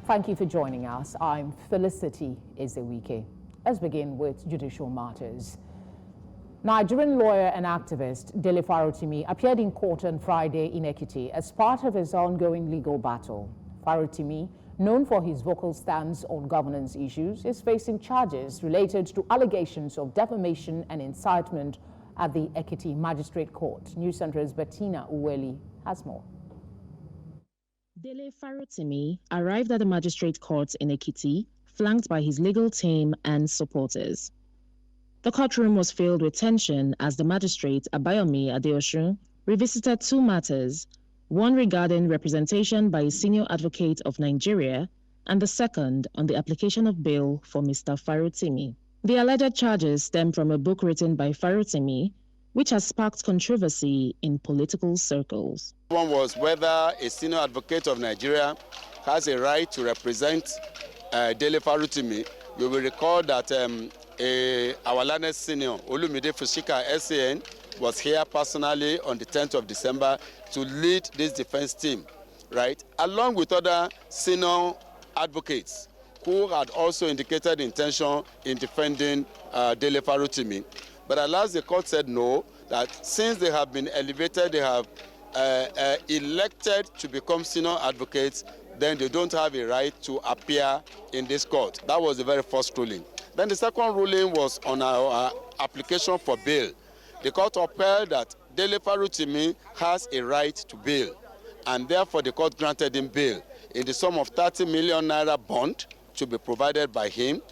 Thank you for joining us. I'm Felicity Ezewike. Let's begin with judicial matters. Nigerian lawyer and activist Dele Farotimi appeared in court on Friday in Ekiti as part of his ongoing legal battle. Farotimi, known for his vocal stance on governance issues, is facing charges related to allegations of defamation and incitement at the Ekiti Magistrate Court. News Center's Bettina Uweli has more. Dele Farotimi arrived at the Magistrate Court in Ekiti, flanked by his legal team and supporters. The courtroom was filled with tension as the magistrate, Abayomi Adeosun, revisited two matters, one regarding representation by a senior advocate of Nigeria, and the second on the application of bail for Mr. Farotimi. The alleged charges stem from a book written by Farotimi, which has sparked controversy in political circles. One was whether a senior advocate of Nigeria has a right to represent Dele Farotimi. You will recall that our learned senior, Olumide Fushika, SAN, was here personally on the 10th of December to lead this defense team, right? Along with other senior advocates who had also indicated intention in defending Dele Farotimi. But at last the court said no, that since they have been elevated, they have elected to become senior advocates, then they don't have a right to appear in this court. That was the very first ruling. Then the second ruling was on our application for bail. The court upheld that Dele Farotimi has a right to bail, and therefore the court granted him bail in the sum of 30 million naira bond to be provided by him,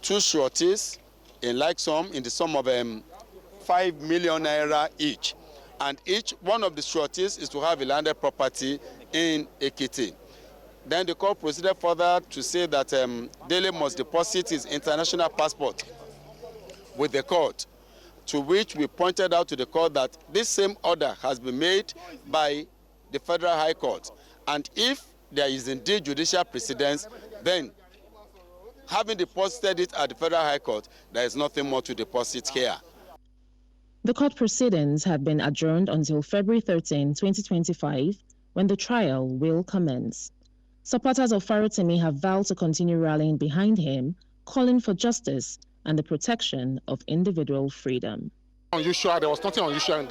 two sureties in like sum in the sum of 5 million naira each. And each one of the sureties is to have a landed property in Ekiti. Then the court proceeded further to say that Dele must deposit his international passport with the court, to which we pointed out to the court that this same order has been made by the Federal High Court. And if there is indeed judicial precedence, then having deposited it at the Federal High Court, there is nothing more to deposit here. The court proceedings have been adjourned until February 13, 2025, when the trial will commence. Supporters of Farotimi have vowed to continue rallying behind him, calling for justice and the protection of individual freedom. Unusual, there was nothing unusual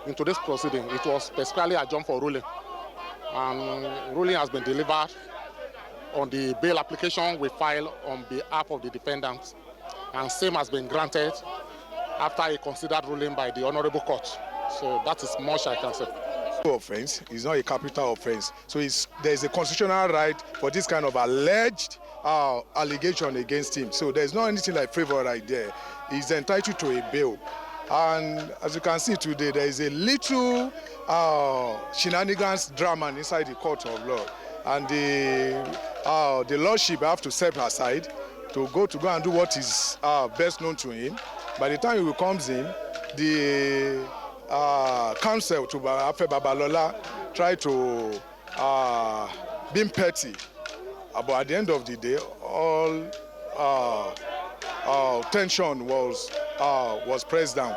in today's proceeding. It was specifically adjourned for ruling. And ruling has been delivered on the bail application we filed on behalf of the defendants, and same has been granted after a considered ruling by the Honorable Court. So that is much I can say. Offense is not a capital offense, so there is a constitutional right for this kind of alleged allegation against him. So there is not anything like favor right there. He's entitled to a bail, and as you can see today, there is a little shenanigans drama inside the court of law, and the lordship have to step aside to go and do what is best known to him. By the time he comes in, the counsel to Afe Babalola try to be petty, but at the end of the day, all tension was pressed down.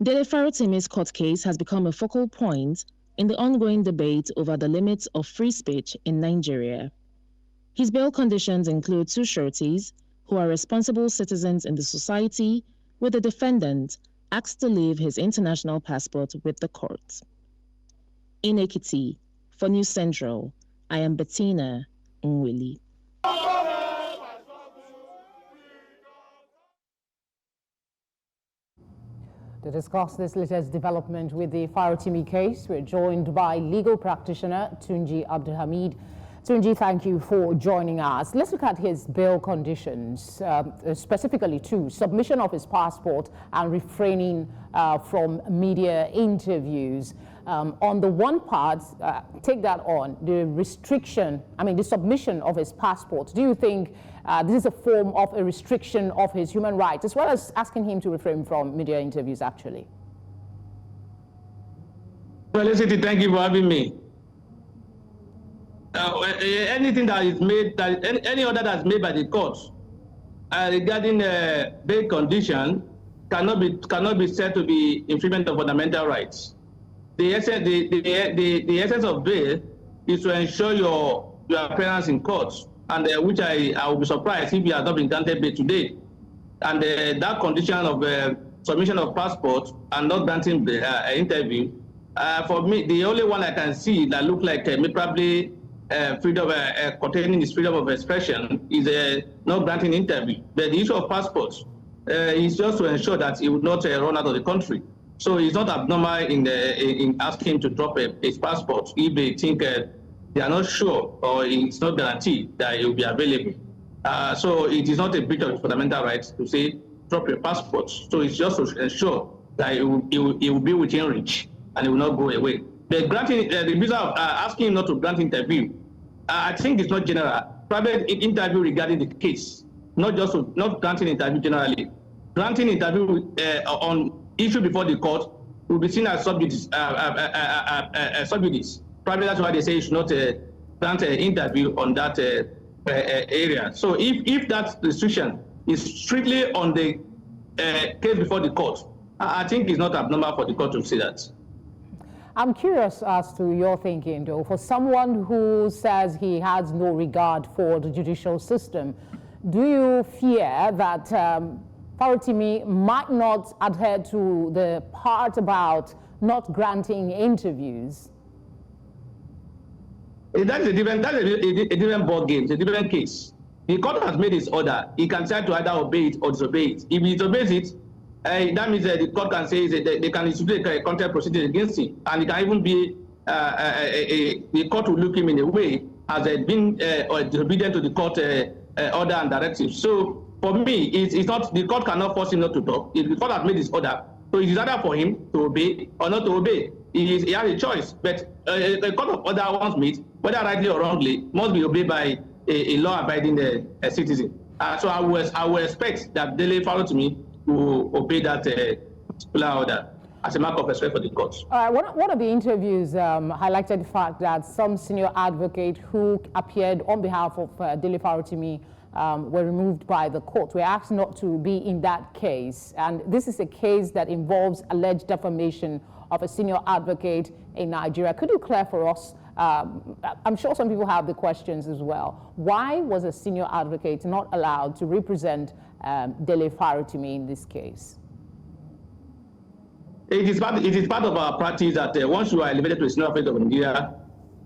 Dele Farotimi's court case has become a focal point in the ongoing debate over the limits of free speech in Nigeria. His bail conditions include two sureties who are responsible citizens in the society, with the defendant asked to leave his international passport with the court. In Ekiti, for News Central, I am Bettina Uweli. To discuss this latest development with the Farotimi case, we're joined by legal practitioner Tunji Abdulhameed. Tunji, thank you for joining us. Let's look at his bail conditions, specifically two: submission of his passport and refraining from media interviews. On the one part, take that on, the the submission of his passport. Do you think this is a form of a restriction of his human rights, as well as asking him to refrain from media interviews, actually? Felicity, thank you for having me. Anything that is made, any order that's made by the court regarding bail condition cannot be said to be infringement of fundamental rights. The essence of bail is to ensure your your appearance in court, and which I will be surprised if you have not been granted bail today. And that condition of submission of passport and not granting the interview, for me, the only one I can see that look like probably freedom containing his freedom of expression is not granting interview. But the issue of passports is just to ensure that he would not run out of the country. So it's not abnormal in asking him to drop his passport if they think they are not sure or it's not guaranteed that it will be available. So it is not a breach of fundamental rights to say drop your passport. So it's just to ensure that it will be within reach and it will not go away. The granting the visa of asking him not to grant interview, I think it's not general. Private interview regarding the case, not granting interview generally. Granting interview on issue before the court will be seen as subjudice. Probably that's why they say you should not grant an interview on that area. So if that restriction is strictly on the case before the court, I think it's not abnormal for the court to say that. I'm curious as to your thinking, though. For someone who says he has no regard for the judicial system, do you fear that Farotimi might not adhere to the part about not granting interviews? That's a different ball game. It's a different case. The court has made its order. He can decide to either obey it or disobey it. If he disobeys it, that means the court can say they can institute a contempt proceeding against him, and it can even be the court will look him in a way as been disobedient to the court order and directive. So for me, it's not the court cannot force him not to talk. If the court has made its order, so it is either for him to obey or not to obey. He has a choice. But a court of order once made, whether rightly or wrongly, must be obeyed by a law-abiding citizen. So I will expect that Dele Farotimi will obey that particular order as a mark of respect for the court. One of the interviews highlighted the fact that some senior advocate who appeared on behalf of Dele Farotimi were removed by the court. We're asked not to be in that case. And this is a case that involves alleged defamation of a senior advocate in Nigeria. Could you clear for us? I'm sure some people have the questions as well. Why was a senior advocate not allowed to represent Dele Farotimi in this case? It is part of our practice that once you are elevated to a senior advocate of Nigeria,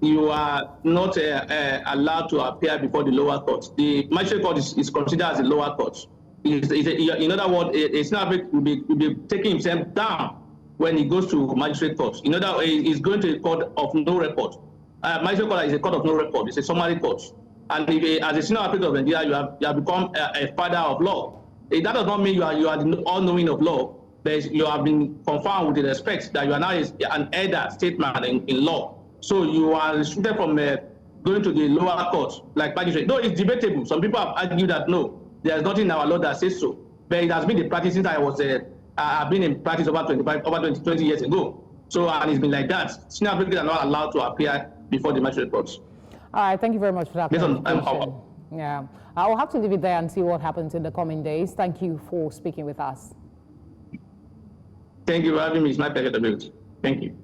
you are not allowed to appear before the lower court. The magistrate court is considered as a lower court. In other words, a senior advocate will be taking himself down when he goes to magistrate court. In other words, he's going to a court of no record. Magistrate court is a court of no record. It's a summary court. And if, as a senior advocate of Nigeria, you have become a father of law. That does not mean you are the all-knowing of law, but you have been confirmed with the respect that you are now an elder statesman in law. So you are restricted from going to the lower court like magistrate. Though it's debatable. Some people have argued that no, there's nothing in our law that says so. But it has been the practice since I've been in practice over 20 years ago. So, and it's been like that. Senior advocates are not allowed to appear before the magistrate courts. All right, thank you very much for that. Yeah, I'll have to leave it there and see what happens in the coming days. Thank you for speaking with us. Thank you for having me. It's my pleasure to be with you. Thank you.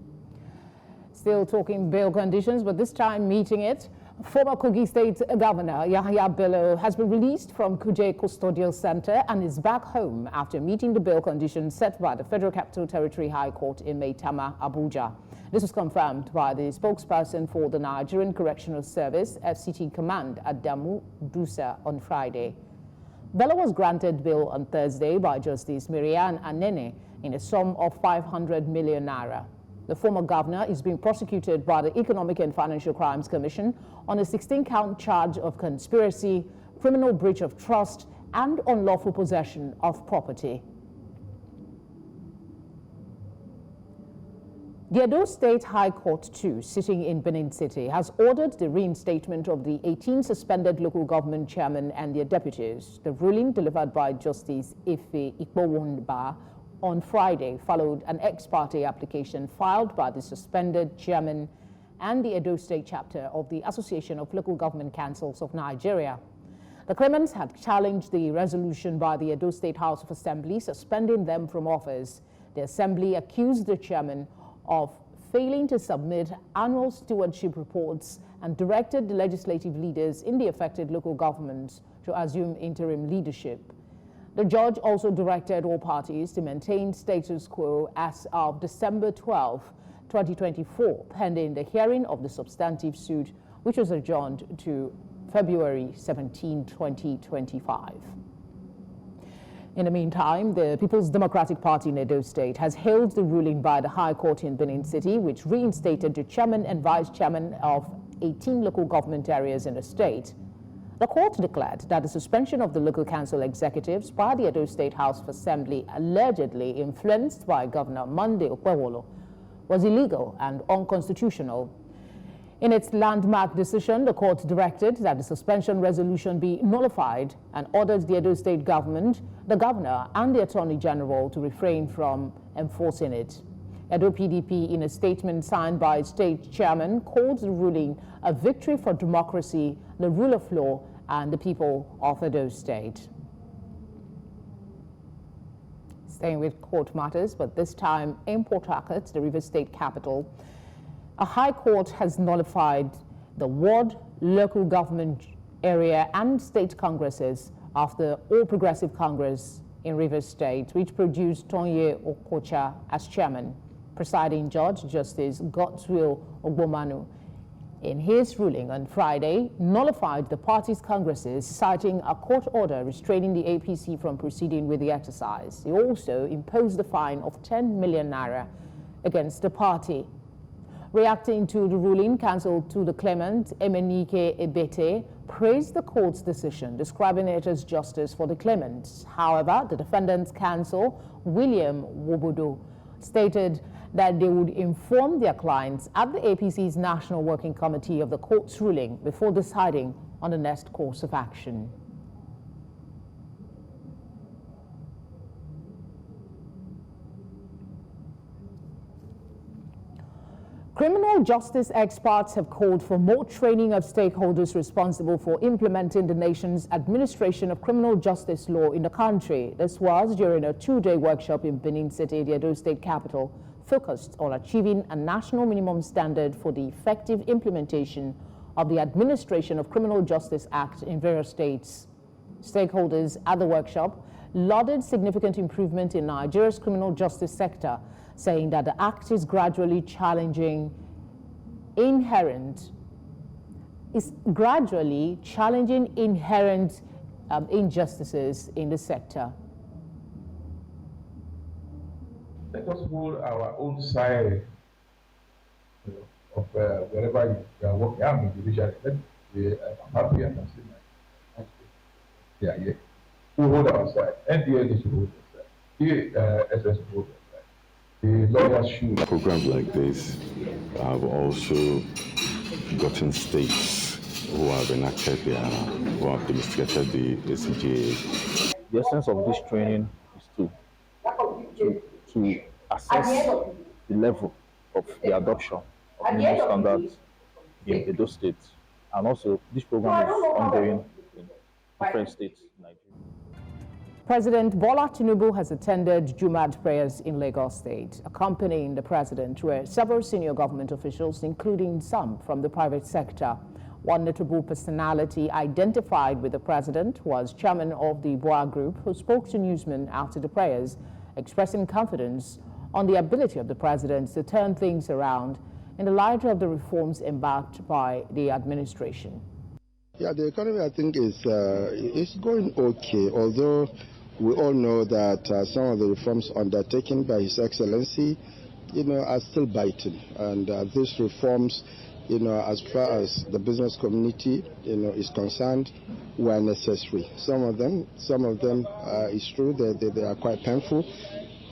Still talking bail conditions, but this time meeting it. Former Kogi State Governor Yahaya Bello has been released from Kuje Custodial Centre and is back home after meeting the bail conditions set by the Federal Capital Territory High Court in Maitama, Abuja. This was confirmed by the spokesperson for the Nigerian Correctional Service, FCT Command, Adamu Dusa, on Friday. Bello was granted bail on Thursday by Justice Marian Anene in a sum of 500 million naira. The former governor is being prosecuted by the Economic and Financial Crimes Commission on a 16-count charge of conspiracy, criminal breach of trust, and unlawful possession of property. The Edo State High Court, too, sitting in Benin City, has ordered the reinstatement of the 18 suspended local government chairmen and their deputies. The ruling, delivered by Justice Ife Ikpowonba on Friday, followed an ex parte application filed by the suspended chairman and the Edo State chapter of the Association of Local Government Councils of Nigeria. The claimants had challenged the resolution by the Edo State House of Assembly suspending them from office. The Assembly accused the chairman of failing to submit annual stewardship reports and directed the legislative leaders in the affected local governments to assume interim leadership. The judge also directed all parties to maintain status quo as of December 12, 2024, pending the hearing of the substantive suit, which was adjourned to February 17, 2025. In the meantime, the People's Democratic Party in Edo State has hailed the ruling by the High Court in Benin City, which reinstated the chairman and vice chairman of 18 local government areas in the state. The court declared that the suspension of the local council executives by the Edo State House of Assembly, allegedly influenced by Governor Monday Okpebholo, was illegal and unconstitutional. In its landmark decision, the court directed that the suspension resolution be nullified and ordered the Edo State government, the governor, and the Attorney General to refrain from enforcing it. Edo PDP, in a statement signed by state chairman, called the ruling a victory for democracy, the rule of law, and the people of Edo State. Staying with court matters, but this time in Port Harcourt, the Rivers State capital, a high court has nullified the ward, local government area, and state congresses of the All Progressive Congress in Rivers State, which produced Tunji Abdulhameed as chairman. Presiding Judge Justice Godswill Ogbomanu, in his ruling on Friday, nullified the party's congresses, citing a court order restraining the APC from proceeding with the exercise. He also imposed a fine of 10 million naira against the party. Reacting to the ruling, counsel to the claimant, Emenike Ebete, praised the court's decision, describing it as justice for the claimants. However, the defendant's counsel, William Wobodo, stated that they would inform their clients at the APC's National Working Committee of the court's ruling before deciding on the next course of action. Criminal justice experts have called for more training of stakeholders responsible for implementing the nation's administration of criminal justice law in the country. This was during a two-day workshop in Benin City, the Edo State capital, focused on achieving a national minimum standard for the effective implementation of the Administration of Criminal Justice Act in various states. Stakeholders at the workshop lauded significant improvement in Nigeria's criminal justice sector, saying that the act is gradually challenging inherent injustices in the sector. Let us hold our own side of wherever you are working. I'm individually. I'm happy and I'm saying yeah. We hold our side. NDLA should hold their side. SS should hold their side. The lawyers should. Programs like this have also gotten states who have enacted who have domesticated the CJA. The essence of this training is to assess the level of the adoption of minimum standards in Edo State, and also this program is ongoing in different states in Nigeria. President Bola Tinubu has attended Jumad prayers in Lagos State. Accompanying the president were several senior government officials, including some from the private sector. One notable personality identified with the president was chairman of the Boa Group, who spoke to newsmen after the prayers, expressing confidence on the ability of the president to turn things around in the light of the reforms embarked by the administration. Yeah, the economy, I think, is going okay, although we all know that some of the reforms undertaken by His Excellency, are still biting. And these reforms, as far as the business community, is concerned, were necessary. Some of them is true that they are quite painful,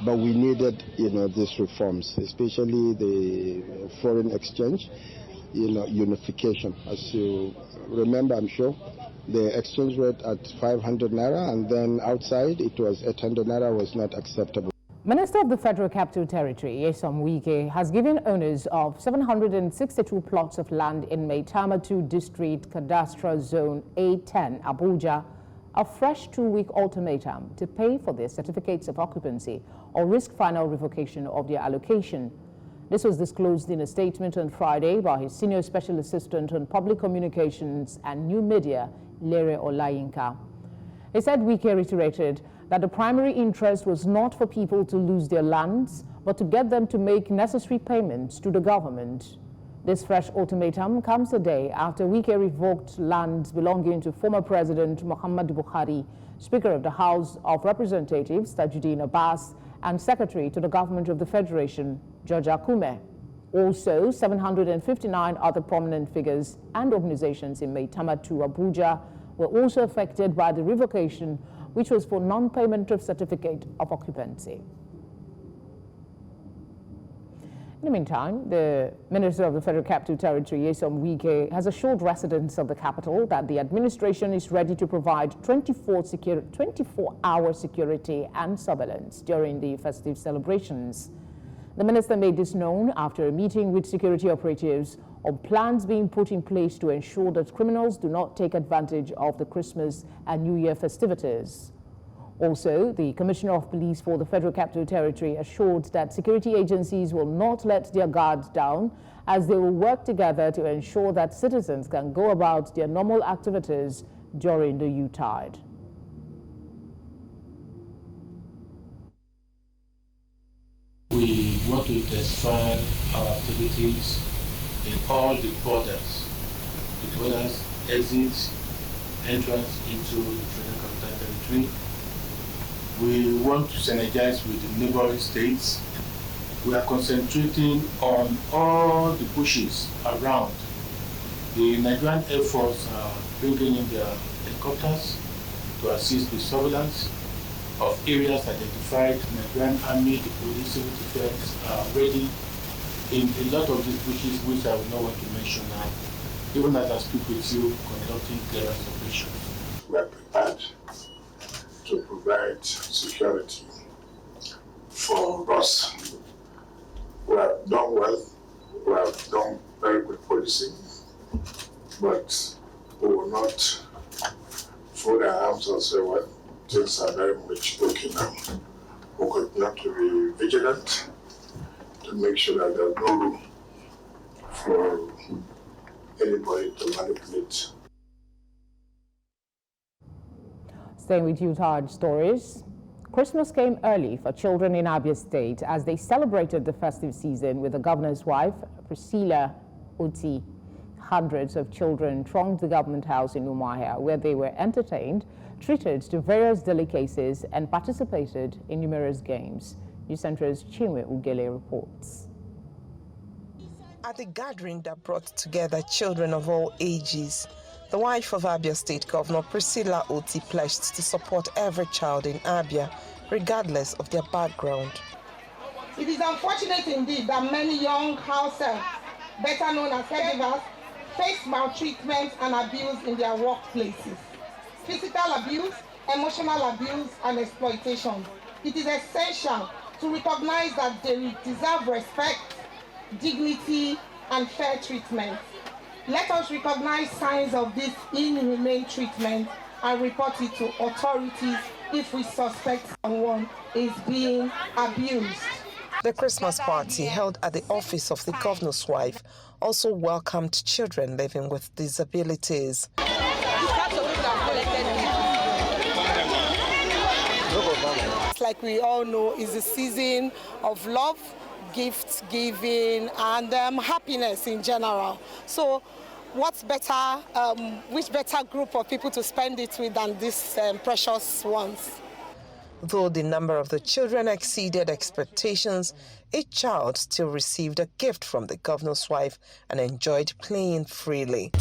but we needed, these reforms, especially the foreign exchange, unification. As you remember, I'm sure, the exchange rate at 500 naira, and then outside it was 800 naira, was not acceptable. Minister of the Federal Capital Territory, Nyesom Wike, has given owners of 762 plots of land in Maitama 2 District Cadastral Zone A10, Abuja, a fresh 2-week ultimatum to pay for their certificates of occupancy or risk final revocation of their allocation. This was disclosed in a statement on Friday by his Senior Special Assistant on Public Communications and New Media, Lere Olayinka. He said Wike reiterated that the primary interest was not for people to lose their lands, but to get them to make necessary payments to the government. This fresh ultimatum comes a day after Wike revoked lands belonging to former President Muhammadu Buhari, Speaker of the House of Representatives Tajuddin Abbas, and Secretary to the Government of the Federation, George Akume. Also, 759 other prominent figures and organizations in Maitama 2, Abuja, were also affected by the revocation, which was for non-payment of certificate of occupancy. In the meantime, the Minister of the Federal Capital Territory, Nyesom Wike, has assured residents of the capital that the administration is ready to provide 24-hour security and surveillance during the festive celebrations. The minister made this known after a meeting with security operatives on plans being put in place to ensure that criminals do not take advantage of the Christmas and New Year festivities. Also, the Commissioner of Police for the Federal Capital Territory assured that security agencies will not let their guard down, as they will work together to ensure that citizens can go about their normal activities during the Yuletide. We want to intensify our activities in all the borders, exits, entrance into the Federal Capital Territory. We want to synergize with the neighboring states. We are concentrating on all the bushes around. The Nigerian Air Force are bringing in their helicopters to assist with surveillance of areas identified. Nigerian Army, the police, civil defense are ready in a lot of these bushes, which I will not want to mention now, even as I speak with you, conducting clearance operations. We are prepared to provide security for us. We have done well, we have done very good policing, but we will not fold our arms and say, well, things are very much okay now. We continue to be vigilant to make sure that there's no room for anybody to manipulate. Staying with Yuletide stories, Christmas came early for children in Abia State as they celebrated the festive season with the governor's wife, Priscilla Uti. Hundreds of children thronged the government house in Umuahia, where they were entertained, treated to various delicacies, and participated in numerous games. News Centre's Chinwe Ugele reports. At the gathering that brought together children of all ages, the wife of Abia State Governor Priscilla Oti pledged to support every child in Abia, regardless of their background. It is unfortunate indeed that many young house helps, better known as caregivers, face maltreatment and abuse in their workplaces. Physical abuse, emotional abuse, and exploitation. It is essential to recognize that they deserve respect, dignity, and fair treatment. Let us recognize signs of this inhumane treatment and report it to authorities if we suspect someone is being abused. The Christmas party held at the office of the governor's wife also welcomed children living with disabilities. Like we all know, is a season of love, gift giving, and happiness in general. So what's better, which better group of people to spend it with than these precious ones? Though the number of the children exceeded expectations, each child still received a gift from the governor's wife and enjoyed playing freely.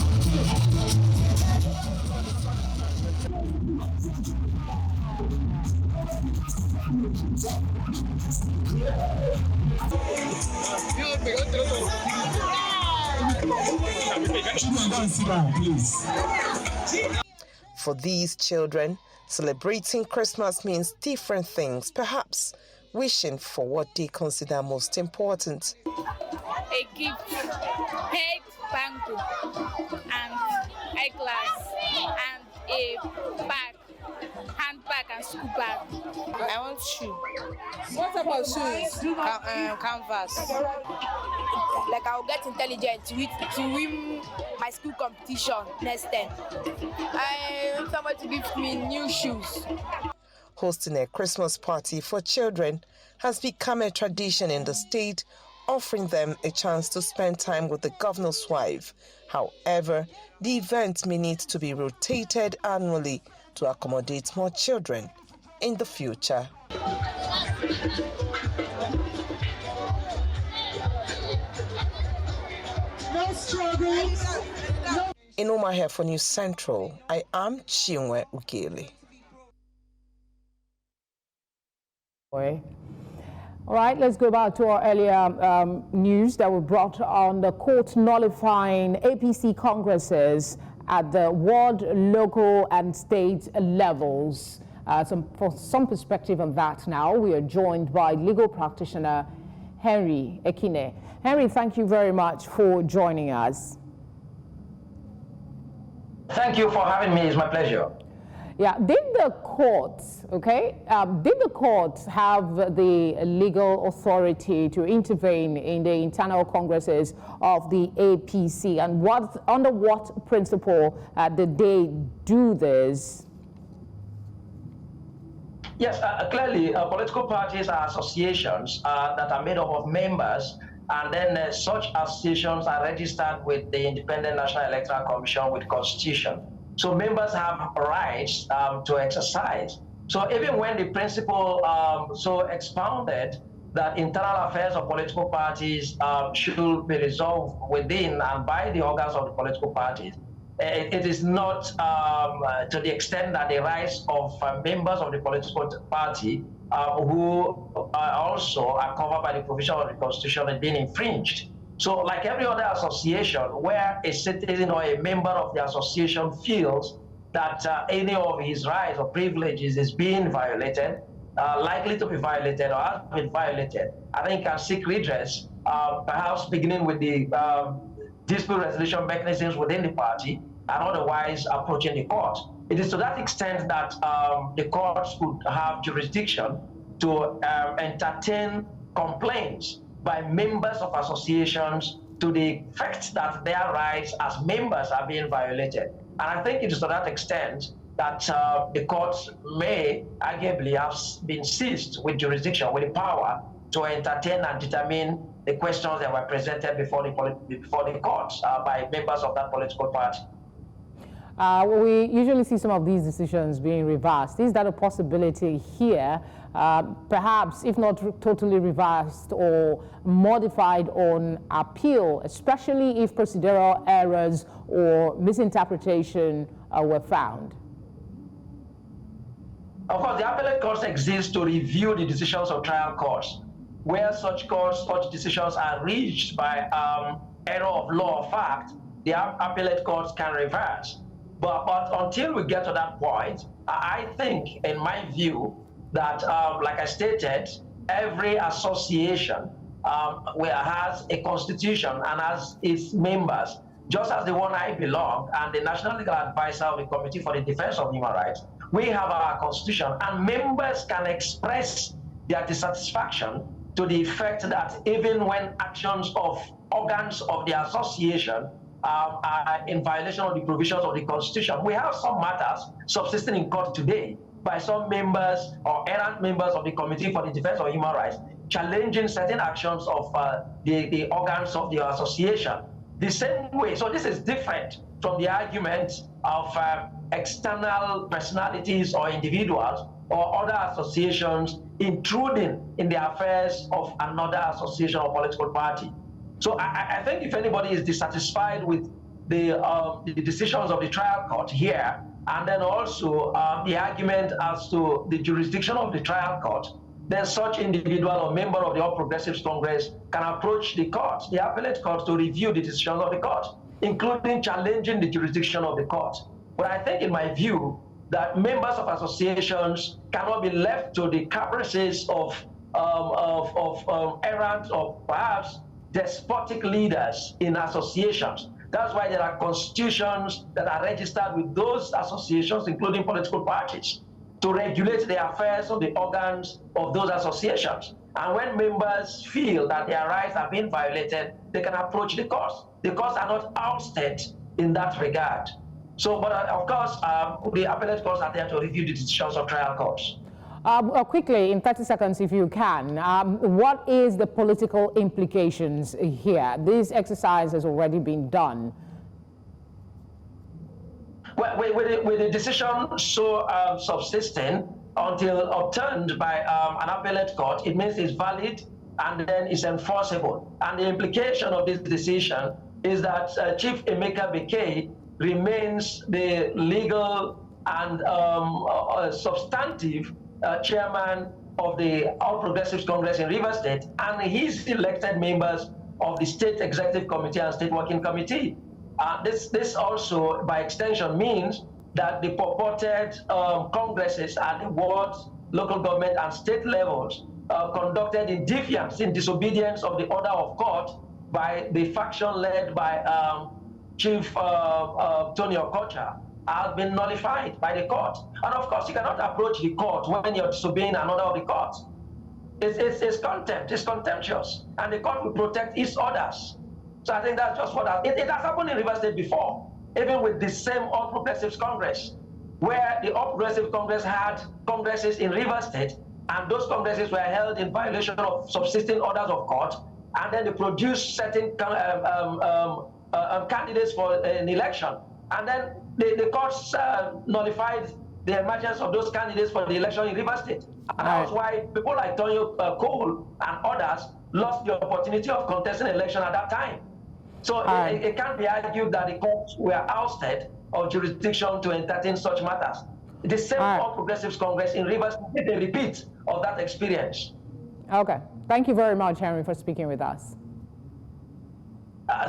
For these children, celebrating Christmas means different things, perhaps wishing for what they consider most important. A gift, head bangle, and eyeglass, and a bag, handbag and school bag. I want shoe, What type of shoes? Canvas. Like I'll get intelligent to win my school competition next time. I want someone to give me new shoes. Hosting a Christmas party for children has become a tradition in the state, offering them a chance to spend time with the governor's wife. However, the event may need to be rotated annually to accommodate more children in the future. No struggles. No. In Omaha for News Central, I am Chinwe Ukele. All right, let's go back to our earlier news that were brought on the court nullifying APC congresses at the ward, local and state levels. For some perspective on that now, we are joined by legal practitioner Henry Ekine. Henry, thank you very much for joining us. Thank you for having me. It's my pleasure. Yeah, did the courts have the legal authority to intervene in the internal congresses of the APC, and under what principle did they do this? Yes, clearly, political parties are associations that are made up of members, and then such associations are registered with the Independent National Electoral Commission with Constitution. So members have rights to exercise. So even when the principle so expounded that internal affairs of political parties should be resolved within and by the organs of the political parties, it is not to the extent that the rights of members of the political party who also are covered by the provision of the Constitution is being infringed. So like every other association where a citizen or a member of the association feels that any of his rights or privileges is being violated, likely to be violated or has been violated, I think can seek redress, perhaps beginning with the dispute resolution mechanisms within the party and otherwise approaching the court. It is to that extent that the courts could have jurisdiction to entertain complaints by members of associations to the effect that their rights as members are being violated. And I think it is to that extent that the courts may arguably have been seized with jurisdiction, with the power to entertain and determine the questions that were presented before the courts by members of that political party. We usually see some of these decisions being reversed. Is that a possibility here? Perhaps, if not totally reversed or modified on appeal, especially if procedural errors or misinterpretation were found? Of course, the appellate courts exist to review the decisions of trial courts. Where such decisions are reached by error of law or fact, the appellate courts can reverse. But until we get to that point, I think, in my view, that, like I stated, every association has a constitution and has its members, just as the one I belong and the National Legal Advisor of the Committee for the Defense of Human Rights, we have our constitution, and members can express their dissatisfaction to the effect that even when actions of organs of the association are in violation of the provisions of the Constitution, we have some matters subsisting in court today by some members or errant members of the Committee for the Defense of Human Rights challenging certain actions of the organs of the association. The same way, so this is different from the argument of external personalities or individuals or other associations intruding in the affairs of another association or political party. So I think if anybody is dissatisfied with the decisions of the trial court here, and then also the argument as to the jurisdiction of the trial court, then such individual or member of the All Progressives Congress can approach the court, the appellate court, to review the decisions of the court, including challenging the jurisdiction of the court. But I think, in my view, that members of associations cannot be left to the caprices of errant or perhaps despotic leaders in associations. That's why there are constitutions that are registered with those associations, including political parties. to regulate the affairs of the organs of those associations. And when members feel that their rights are being violated, they can approach the courts. The courts are not ousted in that regard. So, but of course, the appellate courts are there to review the decisions of trial courts. Quickly, in 30 seconds, if you can, what is the political implications here? This exercise has already been done. Well, with the decision so subsisting until obtained by an appellate court, it means it's valid and then it's enforceable. And the implication of this decision is that Chief Emeka Bekay remains the legal and substantive chairman of the All Progressives Congress in Rivers State, and his elected members of the State Executive Committee and State Working Committee. This also, by extension, means that the purported congresses at the wards, local government, and state levels conducted in defiance, in disobedience of the order of court by the faction led by Chief Tony Okocha have been nullified by the court. And of course, you cannot approach the court when you're disobeying an order of the court. It's contempt, it's contemptuous, and the court will protect its orders. So I think that's just what it has happened in Rivers State before, even with the same All Progressives Congress, where the All Progressive Congress had congresses in Rivers State, and those congresses were held in violation of subsisting orders of court, and then they produced certain candidates for an election, and then the courts nullified the emergence of those candidates for the election in Rivers State. And that was why people like Tony Cole and others lost the opportunity of contesting an election at that time. So it can't be argued that the courts were ousted of jurisdiction to entertain such matters. The same All Progressives Congress in Rivers did a repeat of that experience. Okay. Thank you very much, Henry, for speaking with us.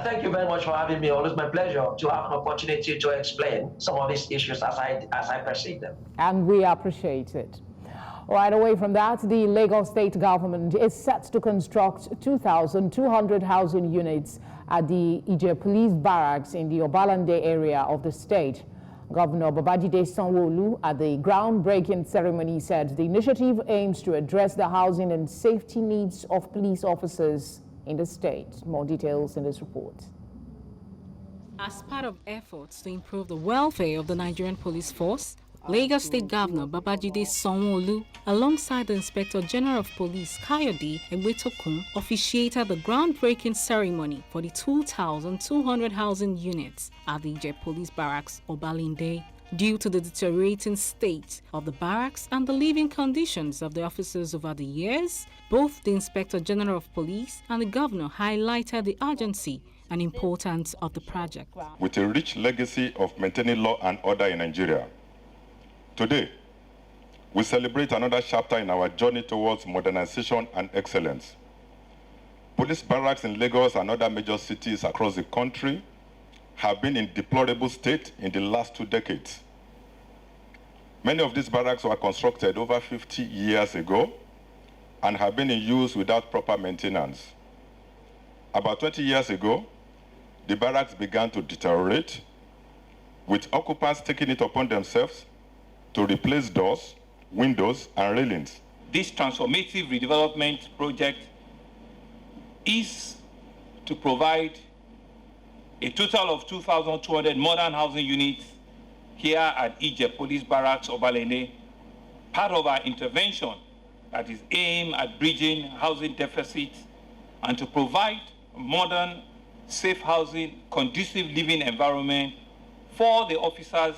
Thank you very much for having me. Always my pleasure to have an opportunity to explain some of these issues as I perceive them. And we appreciate it. Right away from that, the Lagos State government is set to construct 2,200 housing units at the Ije Police Barracks in the Obalande area of the state. Governor Babajide Sanwo-Olu at the groundbreaking ceremony said the initiative aims to address the housing and safety needs of police officers in the state. More details in this report. As part of efforts to improve the welfare of the Nigerian police force, Lagos State Governor Babajide Sanwo-Olu, alongside the Inspector General of Police Kayode Egbetokun, officiated the groundbreaking ceremony for the 2,200 housing units at the Ije Police Barracks, Obalinde. Due to the deteriorating state of the barracks and the living conditions of the officers over the years, both the Inspector General of Police and the Governor highlighted the urgency and importance of the project. With a rich legacy of maintaining law and order in Nigeria, today, we celebrate another chapter in our journey towards modernization and excellence. Police barracks in Lagos and other major cities across the country have been in deplorable state in the last 2 decades. Many of these barracks were constructed over 50 years ago and have been in use without proper maintenance. About 20 years ago, the barracks began to deteriorate, with occupants taking it upon themselves to replace doors, windows, and railings. This transformative redevelopment project is to provide a total of 2,200 modern housing units here at Ije Police Barracks, Obalende, part of our intervention that is aimed at bridging housing deficits and to provide modern, safe housing, conducive living environment for the officers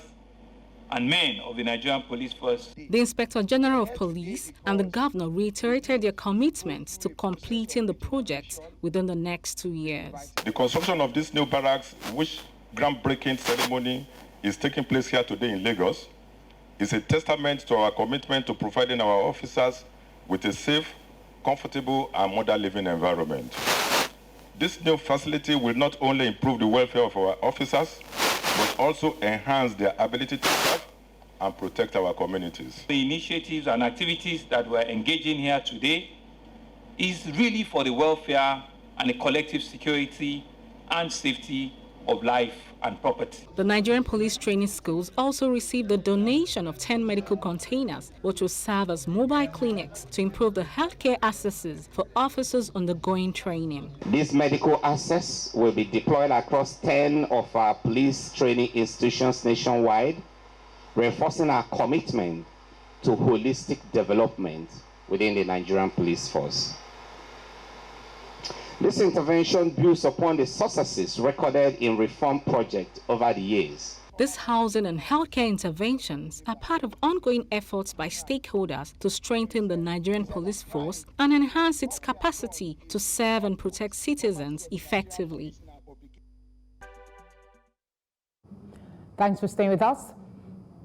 and men of the Nigerian Police Force. The Inspector General of Police and the Governor reiterated their commitment to completing the project within the next 2 years. The construction of this new barracks, which groundbreaking ceremony is taking place here today in Lagos, is a testament to our commitment to providing our officers with a safe, comfortable, and modern living environment. This new facility will not only improve the welfare of our officers, but also enhance their ability to serve and protect our communities. The initiatives and activities that we're engaging here today is really for the welfare and the collective security and safety of life and property. The Nigerian police training schools also received a donation of 10 medical containers, which will serve as mobile clinics to improve the healthcare accesses for officers undergoing training. This medical access will be deployed across 10 of our police training institutions nationwide, reinforcing our commitment to holistic development within the Nigerian police force. This intervention builds upon the successes recorded in reform projects over the years. These housing and healthcare interventions are part of ongoing efforts by stakeholders to strengthen the Nigerian police force and enhance its capacity to serve and protect citizens effectively. Thanks for staying with us.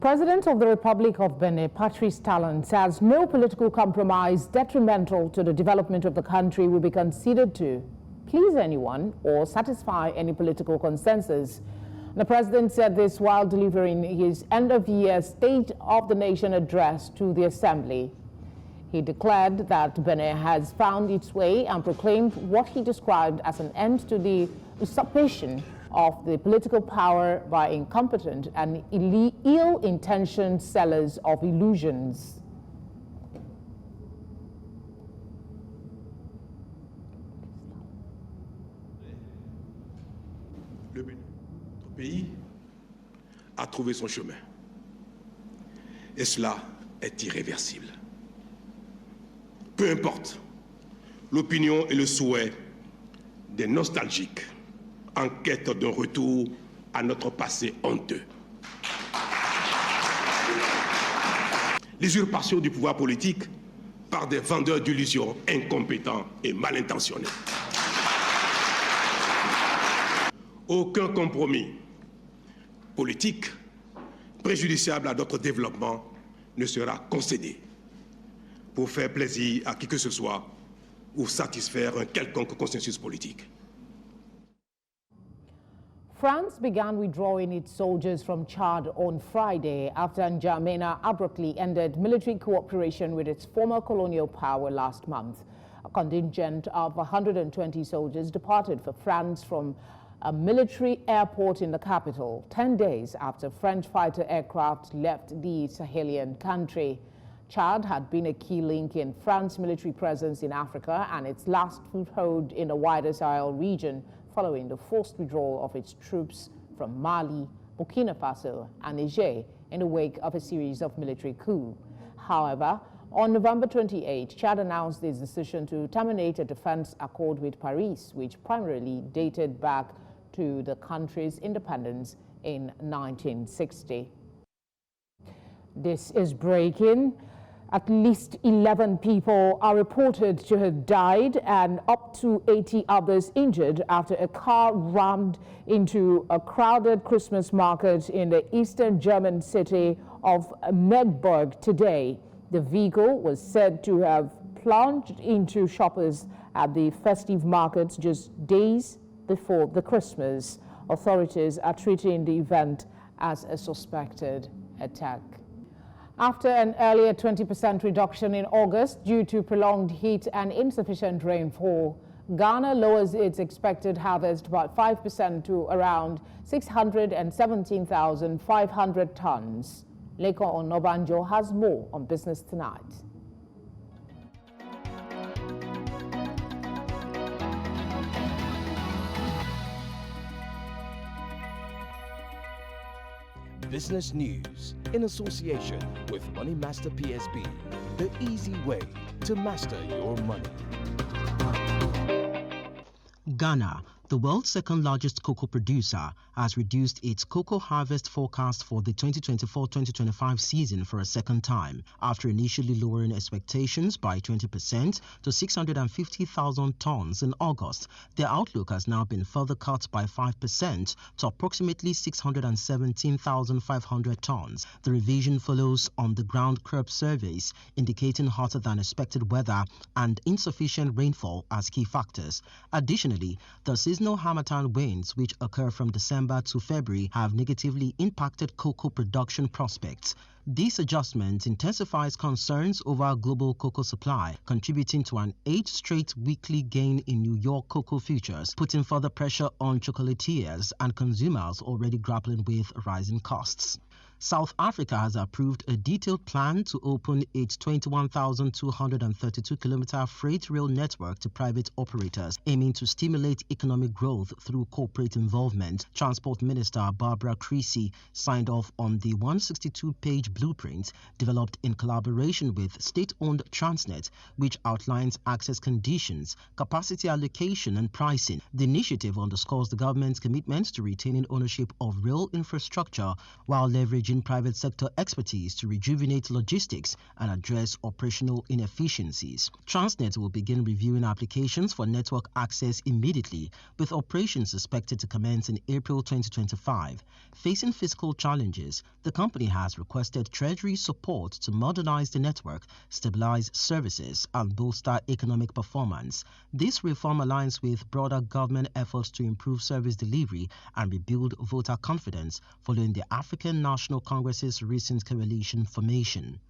President of the Republic of Benin, Patrice Talon, says no political compromise detrimental to the development of the country will be considered to please anyone or satisfy any political consensus. The president said this while delivering his end-of-year State of the Nation address to the Assembly. He declared that Benin has found its way and proclaimed what he described as an end to the usurpation of the political power by incompetent and ill-intentioned sellers of illusions. Notre pays a trouvé son chemin. Et cela est irréversible. Peu importe l'opinion et le souhait des nostalgiques en quête d'un retour à notre passé honteux. L'usurpation du pouvoir politique par des vendeurs d'illusions incompétents et mal intentionnés. Aucun compromis politique préjudiciable à notre développement ne sera concédé pour faire plaisir à qui que ce soit ou satisfaire un quelconque consensus politique. France began withdrawing its soldiers from Chad on Friday after N'Djamena abruptly ended military cooperation with its former colonial power last month. A contingent of 120 soldiers departed for France from a military airport in the capital 10 days after French fighter aircraft left the Sahelian country. Chad had been a key link in France's military presence in Africa and its last foothold in the wider Sahel region following the forced withdrawal of its troops from Mali, Burkina Faso, and Niger in the wake of a series of military coups. However, on November 28, Chad announced its decision to terminate a defense accord with Paris, which primarily dated back to the country's independence in 1960. This is breaking. At least 11 people are reported to have died and up to 80 others injured after a car rammed into a crowded Christmas market in the eastern German city of Magdeburg today. The vehicle was said to have plunged into shoppers at the Festive markets just days before the Christmas. Authorities are treating the event as a suspected attack. After an earlier 20% reduction in August due to prolonged heat and insufficient rainfall, Ghana lowers its expected harvest by 5% to around 617,500 tons. Leko Onobanjo has more on Business Tonight. Business news in association with Money Master PSB, the easy way to master your money. Ghana, the world's second largest cocoa producer, has reduced its cocoa harvest forecast for the 2024-2025 season for a second time, after initially lowering expectations by 20% to 650,000 tons in August. The outlook has now been further cut by 5% to approximately 617,500 tons. The revision follows on-the-ground crop surveys indicating hotter than expected weather and insufficient rainfall as key factors. Additionally, the seasonal Seasonal harmattan winds, which occur from December to February, have negatively impacted cocoa production prospects. This adjustment intensifies concerns over global cocoa supply, contributing to an 8th straight weekly gain in New York cocoa futures, putting further pressure on chocolatiers and consumers already grappling with rising costs. South Africa has approved a detailed plan to open its 21,232-kilometer freight rail network to private operators, aiming to stimulate economic growth through corporate involvement. Transport Minister Barbara Creasy signed off on the 162-page blueprint developed in collaboration with state-owned Transnet, which outlines access conditions, capacity allocation and pricing. The initiative underscores the government's commitment to retaining ownership of rail infrastructure while leveraging private sector expertise to rejuvenate logistics and address operational inefficiencies. Transnet will begin reviewing applications for network access immediately, with operations expected to commence in April 2025. Facing fiscal challenges, the company has requested Treasury support to modernize the network, stabilize services, and bolster economic performance. This reform aligns with broader government efforts to improve service delivery and rebuild voter confidence following the African National Congress's recent coalition formation.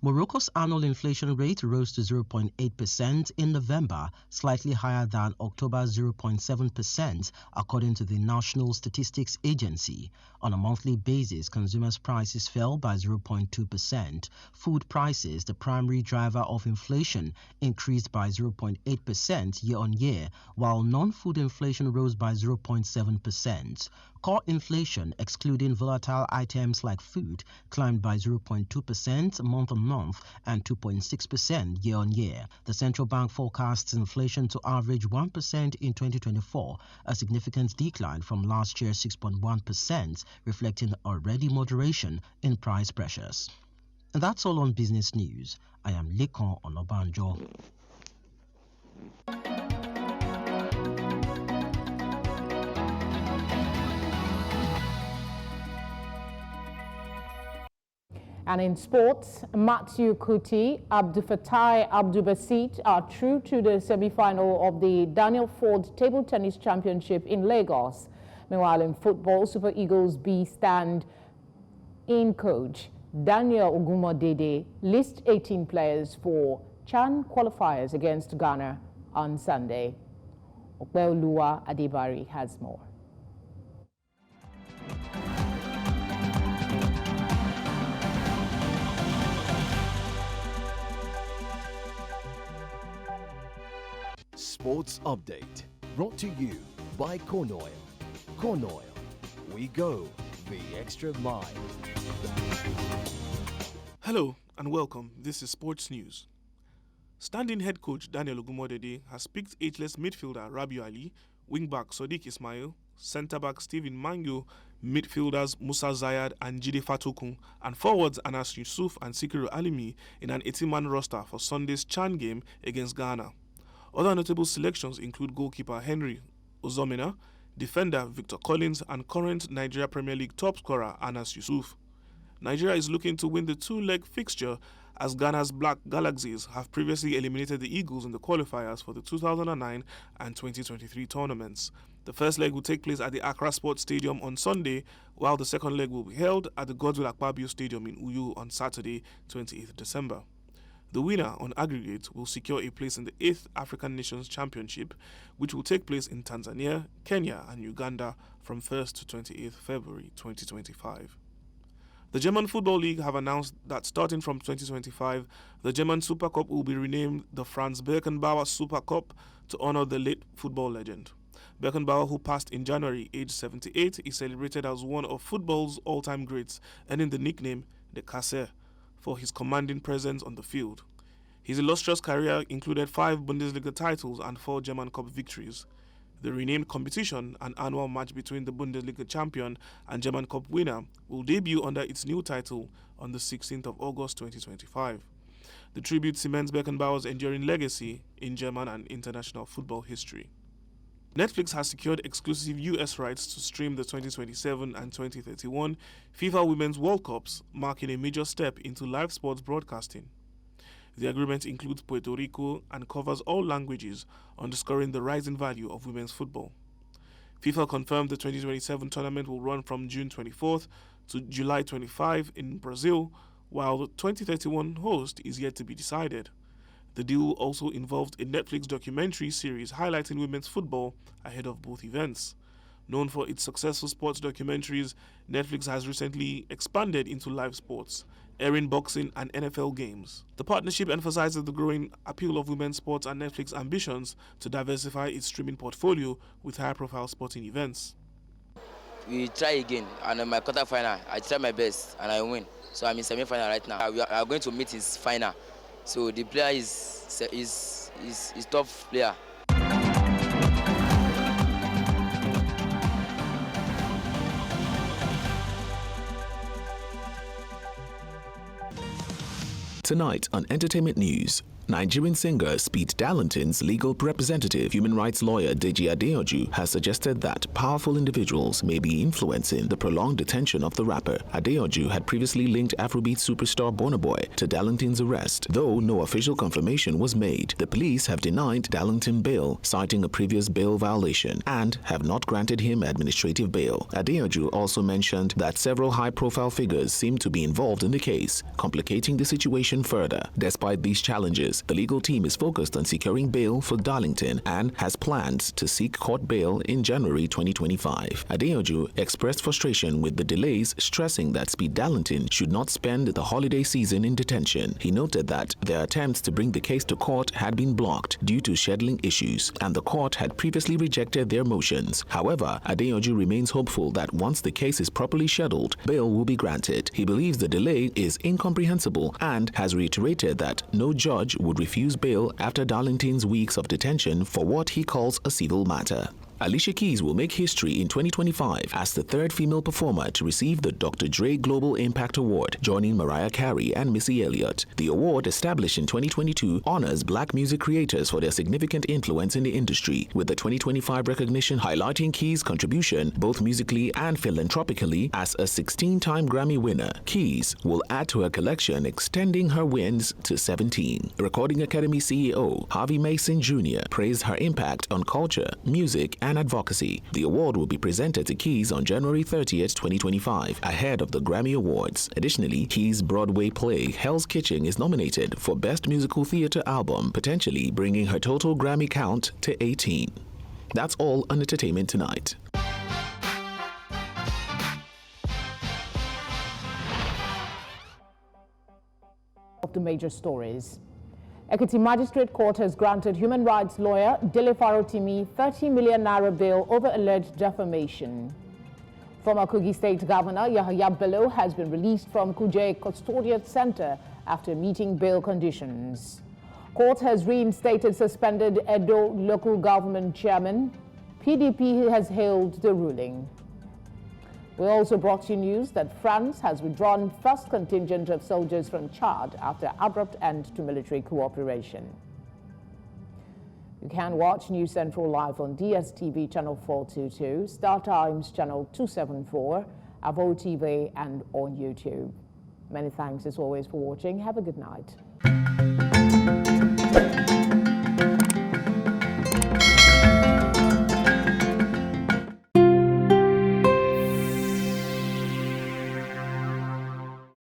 Morocco's annual inflation rate rose to 0.8% in November, slightly higher than October's 0.7%, according to the National Statistics Agency. On a monthly basis, consumers' prices fell by 0.2%. Food prices, the primary driver of inflation, increased by 0.8% year-on-year, while non-food inflation rose by 0.7%. Core inflation, excluding volatile items like food, climbed by 0.2% month-on-month and 2.6% year-on-year. The central bank forecasts inflation to average 1% in 2024, a significant decline from last year's 6.1%, reflecting already moderation in price pressures. And that's all on business news. I am Lekon Onobanjo. And in sports, Matthew Kuti, Abdulfatai Abdulbasit are through to the semi-final of the Daniel Ford Table Tennis Championship in Lagos. Meanwhile, in football, Super Eagles B stand in coach Daniel Ogumodede list 18 players for CHAN qualifiers against Ghana on Sunday. Okpebholo Adebari has more. Sports Update, brought to you by Corn Oil. Corn Oil, we go the extra mile. Hello and welcome. This is Sports News. Standing head coach Daniel Ogumodede has picked ageless midfielder Rabiu Ali, wingback Sodiq Ismail, centre-back Stephen Mango, midfielders Musa Zayad and Jide Fatokun, and forwards Anas Yusuf and Sikiru Alimi in an 18-man roster for Sunday's CHAN game against Ghana. Other notable selections include goalkeeper Henry Ozomena, defender Victor Collins, and current Nigeria Premier League top scorer Anas Yusuf. Nigeria is looking to win the two-leg fixture as Ghana's Black Galaxies have previously eliminated the Eagles in the qualifiers for the 2009 and 2023 tournaments. The first leg will take place at the Accra Sports Stadium on Sunday, while the second leg will be held at the Godswill Akpabio Stadium in Uyo on Saturday, 28th December. The winner on aggregate will secure a place in the 8th African Nations Championship, which will take place in Tanzania, Kenya and Uganda from 1st to 28th February 2025. The German Football League have announced that starting from 2025, the German Super Cup will be renamed the Franz Beckenbauer Super Cup to honor the late football legend. Beckenbauer, who passed in January, aged 78, is celebrated as one of football's all-time greats, earning the nickname the Kasser for his commanding presence on the field. His illustrious career included 5 Bundesliga titles and 4 German Cup victories. The renamed competition, an annual match between the Bundesliga champion and German Cup winner, will debut under its new title on the 16th of August 2025. The tribute cements Beckenbauer's enduring legacy in German and international football history. Netflix has secured exclusive US rights to stream the 2027 and 2031 FIFA Women's World Cups, marking a major step into live sports broadcasting. The agreement includes Puerto Rico and covers all languages, underscoring the rising value of women's football. FIFA confirmed the 2027 tournament will run from June 24th to July 25 in Brazil, while the 2031 host is yet to be decided. The deal also involved a Netflix documentary series highlighting women's football ahead of both events. Known for its successful sports documentaries, Netflix has recently expanded into live sports, airing boxing and NFL games. The partnership emphasizes the growing appeal of women's sports and Netflix's ambitions to diversify its streaming portfolio with high-profile sporting events. We try again, and in my quarterfinal, I try my best and I win. So I'm in semi-final right now. We are going to meet his final. So the player is tough player. Tonight on Entertainment News, Nigerian singer Speed Darlington's legal representative, human rights lawyer Deji Adeoju, has suggested that powerful individuals may be influencing the prolonged detention of the rapper. Adeoju had previously linked Afrobeat superstar Burna Boy to Darlington's arrest, though no official confirmation was made. The police have denied Darlington bail, citing a previous bail violation, and have not granted him administrative bail. Adeoju also mentioned that several high-profile figures seem to be involved in the case, complicating the situation further. Despite these challenges, the legal team is focused on securing bail for Darlington and has plans to seek court bail in January 2025. Adeoju expressed frustration with the delays, stressing that Speed Darlington should not spend the holiday season in detention. He noted that their attempts to bring the case to court had been blocked due to scheduling issues, and the court had previously rejected their motions. However, Adeoju remains hopeful that once the case is properly scheduled, bail will be granted. He believes the delay is incomprehensible and has reiterated that no judge would refuse bail after Darlington's weeks of detention for what he calls a civil matter. Alicia Keys will make history in 2025 as the third female performer to receive the Dr. Dre Global Impact Award, joining Mariah Carey and Missy Elliott. The award, established in 2022, honors black music creators for their significant influence in the industry, with the 2025 recognition highlighting Keys' contribution both musically and philanthropically as a 16-time Grammy winner. Keys will add to her collection, extending her wins to 17. Recording Academy CEO Harvey Mason Jr. praised her impact on culture, music, and advocacy. The award will be presented to Keys on January 30th, 2025, ahead of the Grammy Awards. Additionally, Keys' Broadway play Hell's Kitchen is nominated for Best Musical Theatre Album, potentially bringing her total Grammy count to 18. That's all on Entertainment Tonight. Of the major stories. Ekiti Magistrate Court has granted human rights lawyer Dele Farotimi 30 million naira bail over alleged defamation. Former Kogi State Governor Yahaya Bello has been released from Kuje Custodial Centre after meeting bail conditions. Court has reinstated suspended Edo local government chairman. PDP has hailed the ruling. We also brought you news that France has withdrawn first contingent of soldiers from Chad after abrupt end to military cooperation. You can watch News Central live on DSTV channel 422, Star Times channel 274, Avo TV, and on YouTube. Many thanks as always for watching. Have a good night.